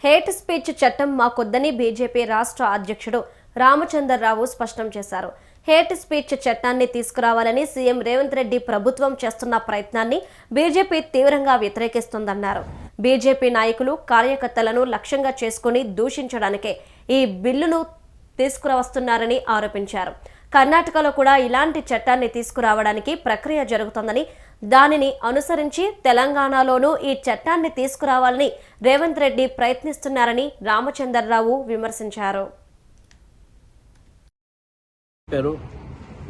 Hate speech చట్టం మాకొద్దని BJP రాష్ట్ర అధ్యక్షుడు రామచంద్రరావు స్పష్టం చేశారు. హేట్ స్పీచ్ చట్టాన్ని తీసుకురావాలని సీఎం రేవంత్ రెడ్డి ప్రభుత్వం చేస్తున్న ప్రయత్నాన్ని బీజేపీ తీవ్రంగా వ్యతిరేకిస్తోందన్నారు. బీజేపీ నాయకులు కార్యకర్తలను లక్ష్యంగా చేసుకుని దూషించడానికే ఈ బిల్లును తీసుకువస్తున్నారని ఆరోపించారు. కర్ణాటకలో కూడా ఇలాంటి చట్టాన్ని తీసుకురావడానికి ప్రక్రియ జరుగుతోందని, దానిని అనుసరించి తెలంగాణలోనూ ఈ చట్టాన్ని తీసుకురావాలని రేవంత్ రెడ్డి ప్రయత్నిస్తున్నారని రామచంద్రరావు విమర్శించారు.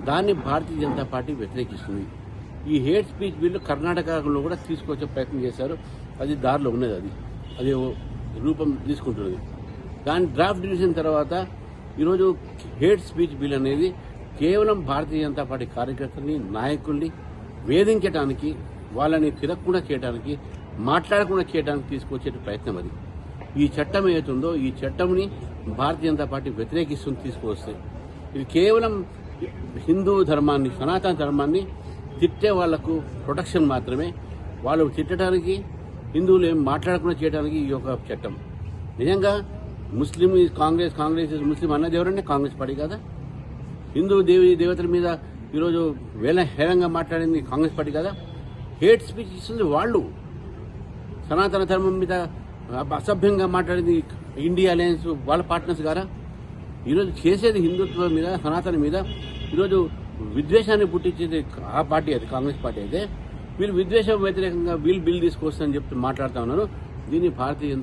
దాన్ని భారతీయ జనతా పార్టీ వ్యతిరేకిస్తుంది. ఈ హేట్ స్పీచ్ బిల్లు కర్ణాటకలో కూడా తీసుకొచ్చే ప్రయత్నం చేశారు. అది దారిలో ఉన్నది, అది రూపం తీసుకుంటున్నది. దాని డ్రాఫ్ట్ డివిజన్ తర్వాత ఈరోజు హేట్ స్పీచ్ బిల్ అనేది కేవలం భారతీయ జనతా పార్టీ కార్యకర్తల్ని, నాయకుల్ని వేధించడానికి, వాళ్ళని తిరగకుండా చేయడానికి, మాట్లాడకుండా చేయడానికి తీసుకొచ్చే ప్రయత్నం అది. ఈ చట్టం ఏదైతుందో ఈ చట్టంని భారతీయ జనతా పార్టీ వ్యతిరేకిస్తుంది తీసుకువస్తే. ఇది కేవలం హిందూ ధర్మాన్ని, సనాతన ధర్మాన్ని తిట్టే వాళ్లకు ప్రొటెక్షన్ మాత్రమే. వాళ్ళు తిట్టడానికి, హిందువులు ఏం మాట్లాడకుండా చేయడానికి ఈ యొక్క చట్టం. నిజంగా ముస్లిం కాంగ్రెస్ ముస్లిం అన్నది ఎవరంటే కాంగ్రెస్ పార్టీ కదా. హిందూ దేవతల మీద ఈరోజు హేళంగా మాట్లాడింది కాంగ్రెస్ పార్టీ కదా. హేట్ స్పీచ్ ఇస్తుంది వాళ్ళు. సనాతన ధర్మం మీద అసభ్యంగా మాట్లాడింది ఇండియా అలయన్స్ వాళ్ళ పార్ట్నర్స్ గారా. ఈరోజు చేసేది హిందుత్వం మీద, సనాతన మీద ఈరోజు విద్వేషాన్ని పుట్టించేది ఆ పార్టీ, అది కాంగ్రెస్ పార్టీ అయితే. వీళ్ళు విద్వేషం వ్యతిరేకంగా బిల్ తీసుకొస్తారని చెప్తూ మాట్లాడుతూ ఉన్నారు. దీన్ని భారతీయ